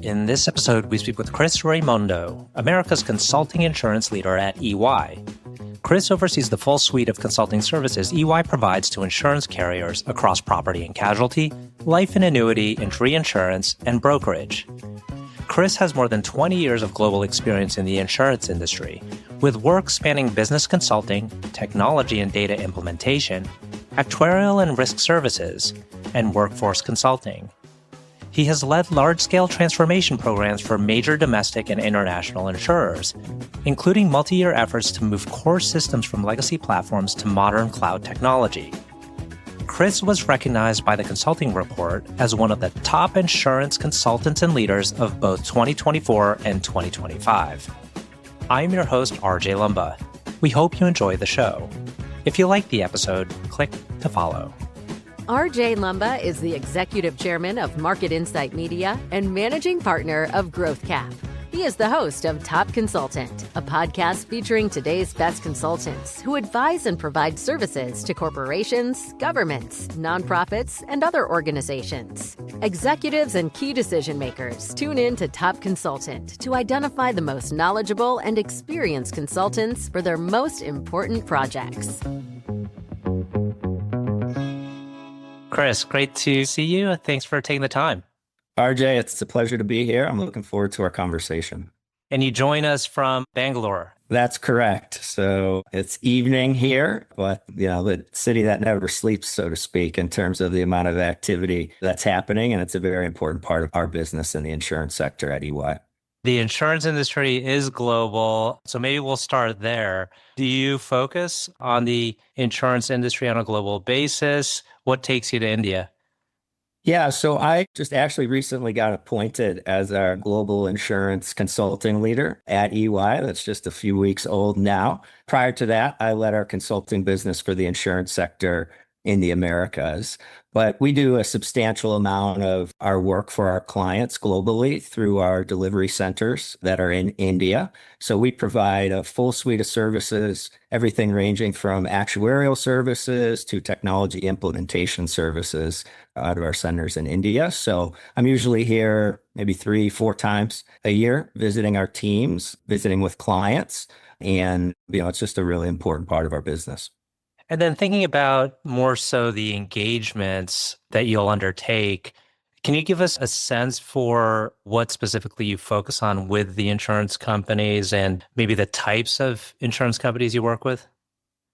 In this episode, we speak with Chris Raimondo, America's consulting insurance leader at EY. Chris oversees the full suite of consulting services EY provides to insurance carriers across property and casualty, life and annuity, and reinsurance, and brokerage. Chris has more than 20 years of global experience in the insurance industry, with work spanning business consulting, technology and data implementation, actuarial and risk services, and workforce consulting. He has led large-scale transformation programs for major domestic and international insurers, including multi-year efforts to move core systems from legacy platforms to modern cloud technology. Chris was recognized by the Consulting Report as one of the top insurance consultants and leaders of both 2024 and 2025. I'm your host, RJ Lumba. We hope you enjoy the show. If you like the episode, click to follow. RJ Lumba is the Executive Chairman of Market Insight Media and Managing Partner of GrowthCap. He is the host of Top Consultant, a podcast featuring today's best consultants who advise and provide services to corporations, governments, nonprofits, and other organizations. Executives and key decision makers tune in to Top Consultant to identify the most knowledgeable and experienced consultants for their most important projects. Chris, great to see you. Thanks for taking the time. RJ, it's a pleasure to be here. I'm looking forward to our conversation. And you join us from Bangalore. That's correct. So it's evening here, but the city that never sleeps, so to speak, in terms of the amount of activity that's happening. And it's a very important part of our business in the insurance sector at EY. The insurance industry is global, so maybe we'll start there. Do you focus on the insurance industry on a global basis? What takes you to India? Yeah, so I just actually recently got appointed as our global insurance consulting leader at EY. That's just a few weeks old now. Prior to that, I led our consulting business for the insurance sector in the Americas. But we do a substantial amount of our work for our clients globally through our delivery centers that are in India. So we provide a full suite of services, everything ranging from actuarial services to technology implementation services out of our centers in India. So I'm usually here maybe 3-4 times a year, visiting our teams, visiting with clients. And, it's just a really important part of our business. And then thinking about more so the engagements that you'll undertake, can you give us a sense for what specifically you focus on with the insurance companies and maybe the types of insurance companies you work with?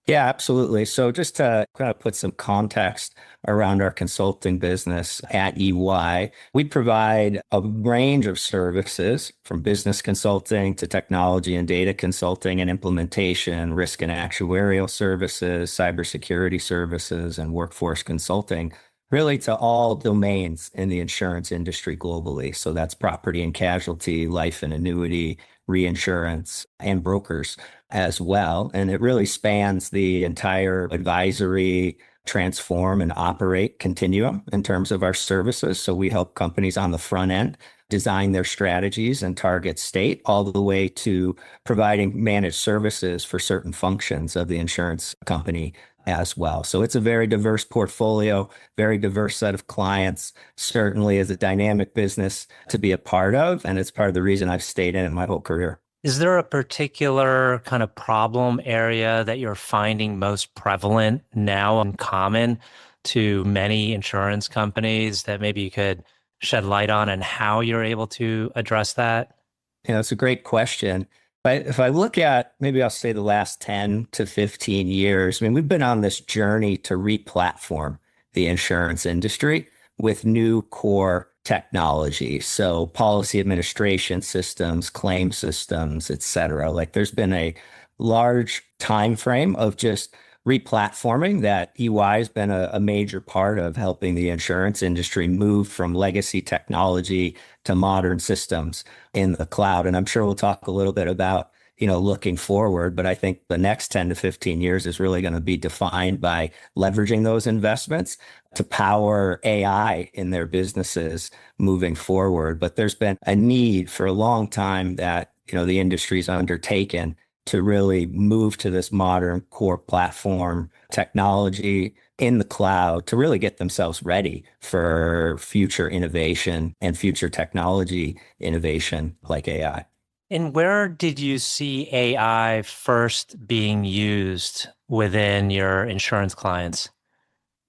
Yeah, absolutely. So just to kind of put some context around our consulting business at EY, we provide a range of services from business consulting to technology and data consulting and implementation, risk and actuarial services, cybersecurity services, and workforce consulting, really to all domains in the insurance industry globally. So that's property and casualty, life and annuity, reinsurance, and brokers as well. And it really spans the entire advisory, transform, and operate continuum in terms of our services. So we help companies on the front end design their strategies and target state, all the way to providing managed services for certain functions of the insurance company as well. So it's a very diverse portfolio, very diverse set of clients, certainly is a dynamic business to be a part of. And it's part of the reason I've stayed in it my whole career. Is there a particular kind of problem area that you're finding most prevalent now and common to many insurance companies that maybe you could shed light on and how you're able to address that? It's a great question. But if I look at, maybe I'll say the last 10 to 15 years, we've been on this journey to re-platform the insurance industry with new core technology. So policy administration systems, claim systems, et cetera. Like there's been a large time frame of just re-platforming that EY has been a major part of helping the insurance industry move from legacy technology to modern systems in the cloud. And I'm sure we'll talk a little bit about, looking forward, but I think the next 10 to 15 years is really going to be defined by leveraging those investments to power AI in their businesses moving forward. But there's been a need for a long time that, the industry's undertaken to really move to this modern core platform technology, in the cloud to really get themselves ready for future innovation and future technology innovation like AI. And where did you see AI first being used within your insurance clients?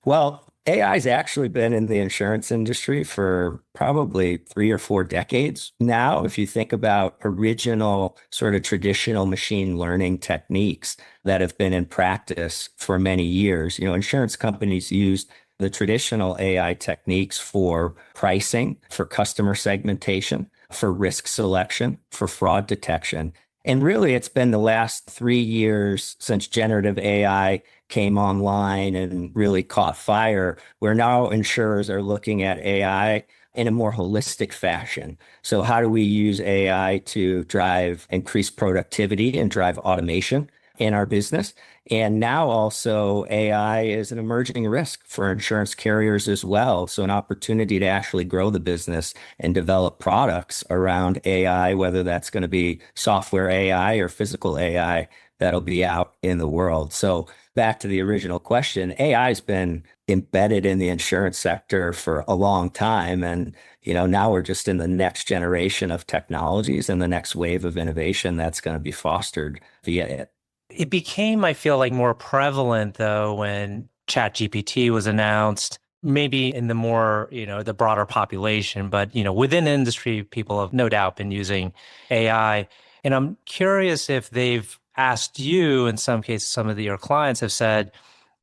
Well, AI has actually been in the insurance industry for probably 3 or 4 decades now. If you think about original sort of traditional machine learning techniques that have been in practice for many years, insurance companies used the traditional AI techniques for pricing, for customer segmentation, for risk selection, for fraud detection. And really, it's been the last 3 years since generative AI came online and really caught fire, where now insurers are looking at AI in a more holistic fashion. So how do we use AI to drive increased productivity and drive automation in our business? And now also AI is an emerging risk for insurance carriers as well. So an opportunity to actually grow the business and develop products around AI, whether that's going to be software AI or physical AI that'll be out in the world. So back to the original question, AI has been embedded in the insurance sector for a long time. And, now we're just in the next generation of technologies and the next wave of innovation that's going to be fostered via it. It became, I feel like, more prevalent, though, when ChatGPT was announced, maybe in the more, the broader population. But, within industry, people have no doubt been using AI. And I'm curious if they've asked you, in some cases, some of your clients have said,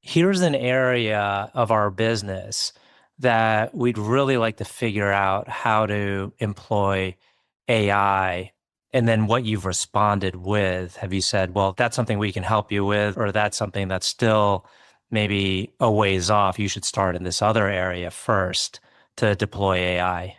here's an area of our business that we'd really like to figure out how to employ AI. And then what you've responded with, have you said, well, that's something we can help you with, or that's something that's still maybe a ways off. You should start in this other area first to deploy AI?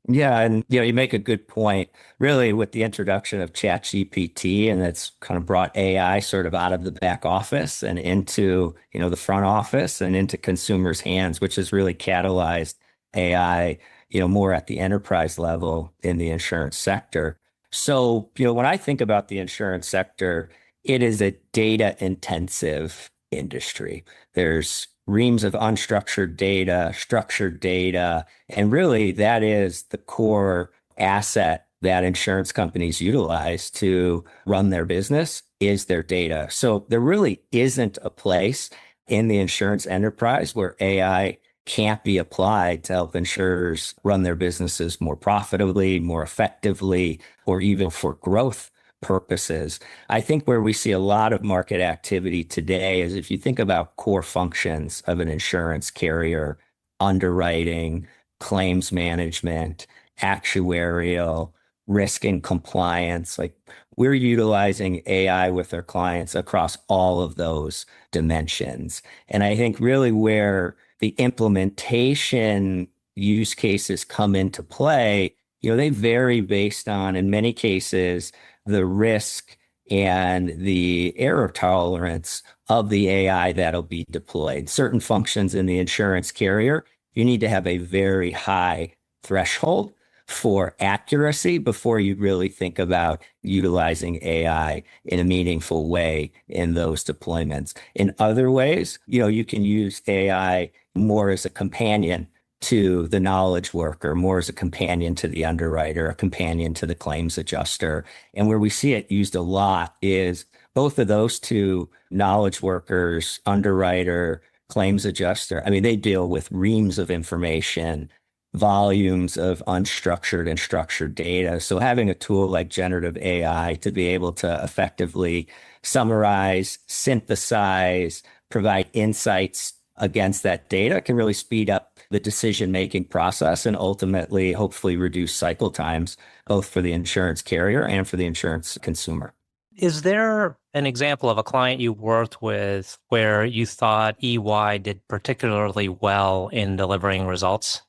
Yeah, and you make a good point. Really, with the introduction of ChatGPT, and it's kind of brought AI sort of out of the back office and into, the front office and into consumers' hands, which has really catalyzed AI, more at the enterprise level in the insurance sector. So, when I think about the insurance sector, it is a data intensive industry. There's reams of unstructured data, structured data, and really that is the core asset that insurance companies utilize to run their business is their data. So there really isn't a place in the insurance enterprise where AI can't be applied to help insurers run their businesses more profitably, more effectively, or even for growth purposes. I think where we see a lot of market activity today is if you think about core functions of an insurance carrier, underwriting, claims management, actuarial, risk and compliance, like we're utilizing AI with our clients across all of those dimensions. And I think really where the implementation use cases come into play, they vary based on, in many cases, the risk and the error tolerance of the AI that'll be deployed. Certain functions in the insurance carrier, you need to have a very high threshold for accuracy before you really think about utilizing AI in a meaningful way in those deployments. In other ways, you can use AI more as a companion to the knowledge worker, more as a companion to the underwriter, a companion to the claims adjuster. And where we see it used a lot is both of those two, knowledge workers, underwriter, claims adjuster. I mean, they deal with reams of information, volumes of unstructured and structured data. So having a tool like generative AI to be able to effectively summarize, synthesize, provide insights against that data can really speed up the decision-making process and ultimately, hopefully, reduce cycle times, both for the insurance carrier and for the insurance consumer. Is there an example of a client you worked with where you thought EY did particularly well in delivering results?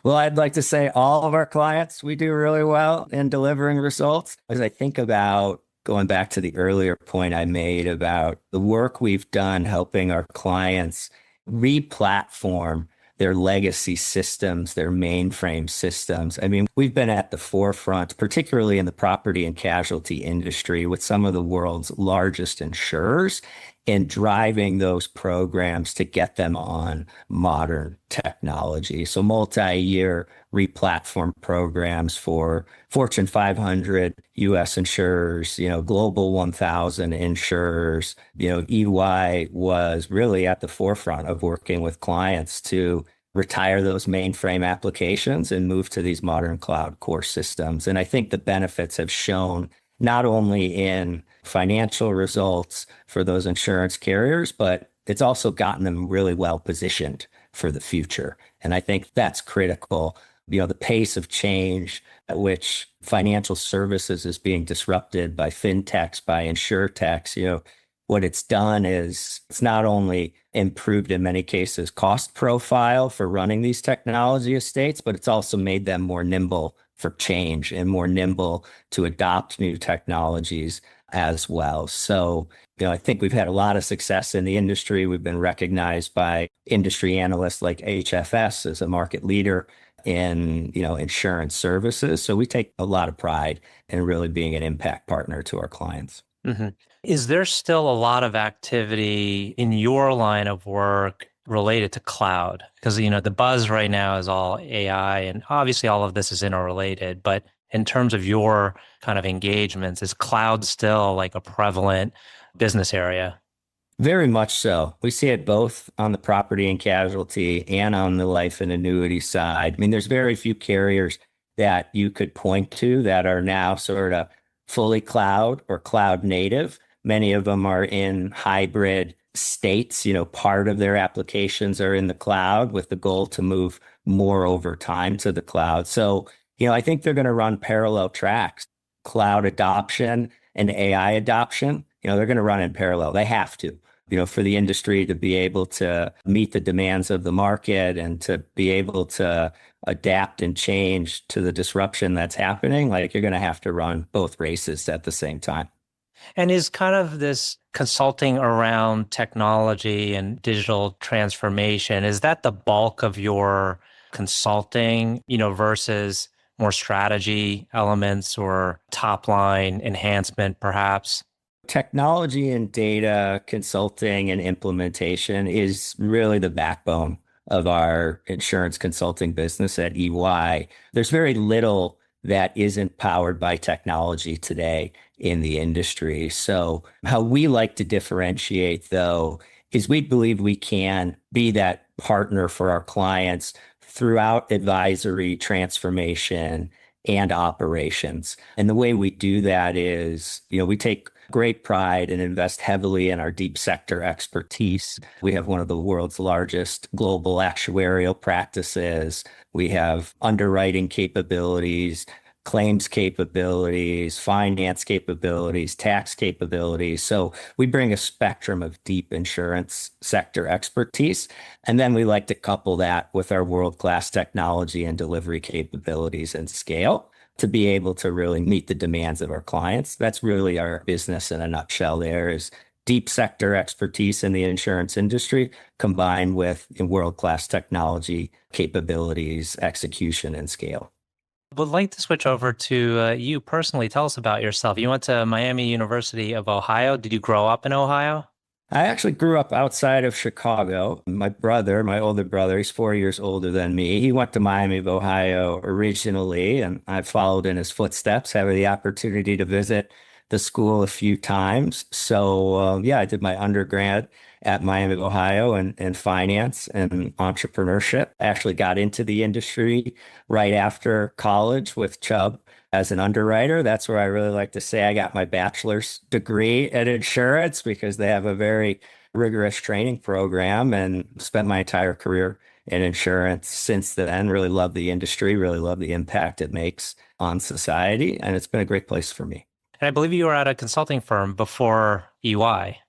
Well, I'd like to say all of our clients, we do really well in delivering results. As I think about going back to the earlier point I made about the work we've done helping our clients re-platform their legacy systems, their mainframe systems. I mean, we've been at the forefront, particularly in the property and casualty industry with some of the world's largest insurers. in driving those programs to get them on modern technology. So multi-year replatform programs for Fortune 500 US insurers, Global 1000 insurers. EY was really at the forefront of working with clients to retire those mainframe applications and move to these modern cloud core systems. And I think the benefits have shown not only in financial results for those insurance carriers, but it's also gotten them really well positioned for the future. And I think that's critical. The pace of change at which financial services is being disrupted by fintechs, by insurtechs, what it's done is it's not only improved in many cases cost profile for running these technology estates, but it's also made them more nimble for change and more nimble to adopt new technologies as well. So, I think we've had a lot of success in the industry. We've been recognized by industry analysts like HFS as a market leader in, insurance services. So we take a lot of pride in really being an impact partner to our clients. Mm-hmm. Is there still a lot of activity in your line of work related to cloud? Because, the buzz right now is all AI, and obviously all of this is interrelated. But in terms of your kind of engagements, is cloud still like a prevalent business area? Very much so. We see it both on the property and casualty and on the life and annuity side. I mean, there's very few carriers that you could point to that are now sort of fully cloud or cloud native. Many of them are in hybrid states. Part of their applications are in the cloud with the goal to move more over time to the cloud. So, I think they're going to run parallel tracks. Cloud adoption and AI adoption, they're going to run in parallel. They have to, for the industry to be able to meet the demands of the market and to be able to adapt and change to the disruption that's happening. Like, you're going to have to run both races at the same time. And is kind of this consulting around technology and digital transformation, is that the bulk of your consulting, versus more strategy elements or top line enhancement, perhaps? Technology and data consulting and implementation is really the backbone of our insurance consulting business at EY. There's very little that isn't powered by technology today in the industry. So how we like to differentiate, though, is we believe we can be that partner for our clients throughout advisory, transformation, and operations. And the way we do that is, we take great pride and invest heavily in our deep sector expertise. We have one of the world's largest global actuarial practices. We have underwriting capabilities, claims capabilities, finance capabilities, tax capabilities. So we bring a spectrum of deep insurance sector expertise. And then we like to couple that with our world-class technology and delivery capabilities and scale to be able to really meet the demands of our clients. That's really our business in a nutshell. There is deep sector expertise in the insurance industry combined with world-class technology capabilities, execution, and scale. Would like to switch over to you personally. Tell us about yourself. You went to Miami University of Ohio. Did you grow up in Ohio? I actually grew up outside of Chicago. My older brother, he's 4 years older than me. He went to Miami of Ohio originally, and I followed in his footsteps, having the opportunity to visit the school a few times. So I did my undergrad at Miami of Ohio in finance and entrepreneurship. I actually got into the industry right after college with Chubb as an underwriter. That's where I really like to say I got my bachelor's degree in insurance because they have a very rigorous training program, and spent my entire career in insurance since then. Really love the industry, really love the impact it makes on society. And it's been a great place for me. And I believe you were at a consulting firm before EY.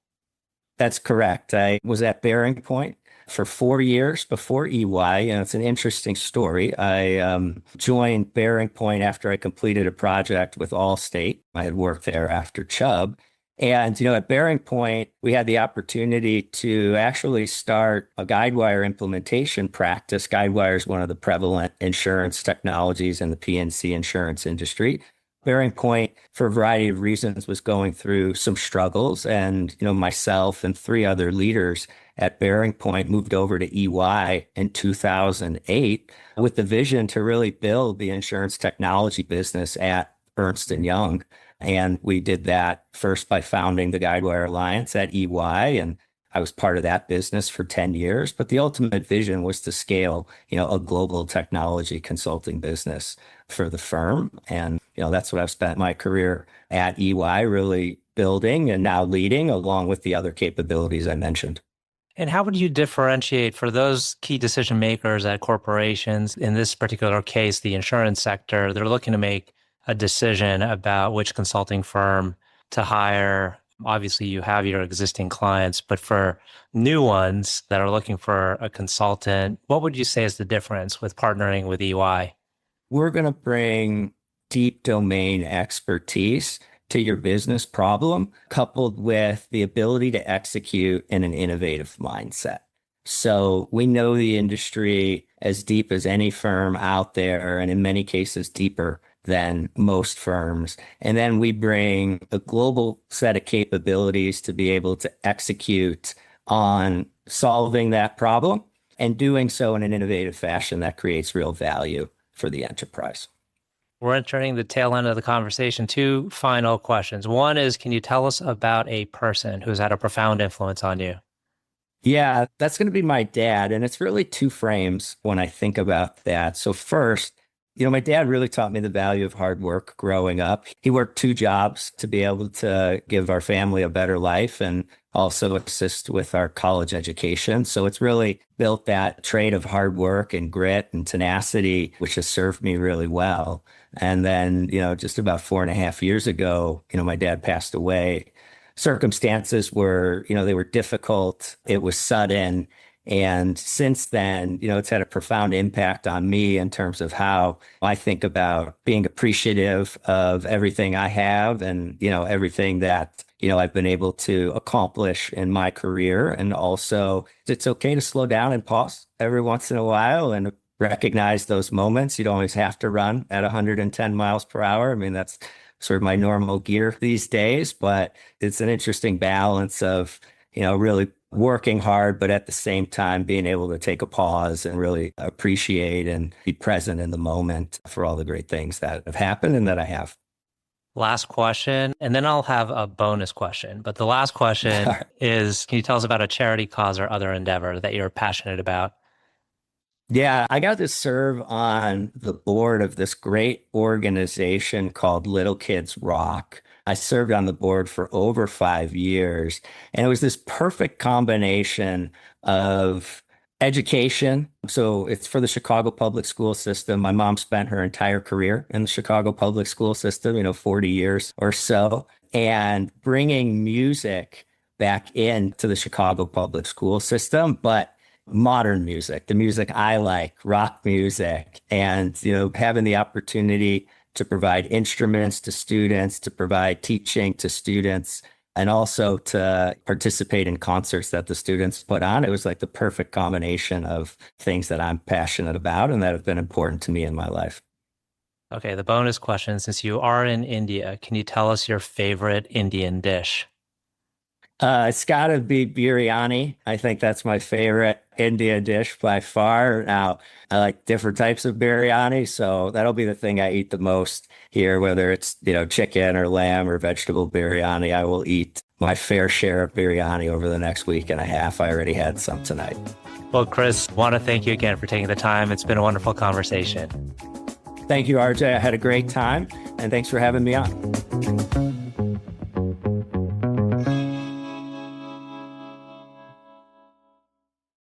That's correct. I was at Bearing Point for 4 years before EY. And it's an interesting story. I joined Bearing Point after I completed a project with Allstate. I had worked there after Chubb. And, at Bearing Point, we had the opportunity to actually start a Guidewire implementation practice. Guidewire is one of the prevalent insurance technologies in the P&C insurance industry. Bearing Point, for a variety of reasons, was going through some struggles. And, myself and three other leaders at Bearing Point moved over to EY in 2008 with the vision to really build the insurance technology business at Ernst & Young. And we did that first by founding the Guidewire Alliance at EY. And I was part of that business for 10 years. But the ultimate vision was to scale, a global technology consulting business for the firm. And, that's what I've spent my career at EY really building and now leading, along with the other capabilities I mentioned. And how would you differentiate for those key decision makers at corporations, in this particular case, the insurance sector? They're looking to make a decision about which consulting firm to hire. Obviously, you have your existing clients, but for new ones that are looking for a consultant, what would you say is the difference with partnering with EY? We're going to bring deep domain expertise to your business problem, coupled with the ability to execute in an innovative mindset. So we know the industry as deep as any firm out there, and in many cases deeper than most firms. And then we bring a global set of capabilities to be able to execute on solving that problem and doing so in an innovative fashion that creates real value for the enterprise. We're entering the tail end of the conversation. Two final questions. One is, can you tell us about a person who's had a profound influence on you? Yeah, that's going to be my dad. And it's really two frames when I think about that. So first, my dad really taught me the value of hard work growing up. He worked two jobs to be able to give our family a better life and also assist with our college education. So it's really built that trait of hard work and grit and tenacity, which has served me really well. And then, just about 4.5 years ago, my dad passed away. Circumstances were, they were difficult. It was sudden. And since then, it's had a profound impact on me in terms of how I think about being appreciative of everything I have and, everything that, I've been able to accomplish in my career. And also, it's okay to slow down and pause every once in a while and recognize those moments. You don't always have to run at 110 miles per hour. I mean, that's sort of my normal gear these days, but it's an interesting balance of, really working hard, but at the same time being able to take a pause and really appreciate and be present in the moment for all the great things that have happened and that I have. Last question, and then I'll have a bonus question. But the last question is, can you tell us about a charity cause or other endeavor that you're passionate about? Yeah, I got to serve on the board of this great organization called Little Kids Rock. I served on the board for over 5 years, and it was this perfect combination of education. So it's for the Chicago public school system. My mom spent her entire career in the Chicago public school system, 40 years or so, and bringing music back into the Chicago public school system, but modern music, the music I like, rock music, and, having the opportunity to provide instruments to students, to provide teaching to students, and also to participate in concerts that the students put on. It was like the perfect combination of things that I'm passionate about and that have been important to me in my life. Okay, the bonus question, since you are in India, can you tell us your favorite Indian dish? It's got to be biryani. I think that's my favorite Indian dish by far. Now, I like different types of biryani, so that'll be the thing I eat the most here, whether it's, chicken or lamb or vegetable biryani. I will eat my fair share of biryani over the next week and a half. I already had some tonight. Well, Chris, I want to thank you again for taking the time. It's been a wonderful conversation. Thank you, RJ. I had a great time, and thanks for having me on.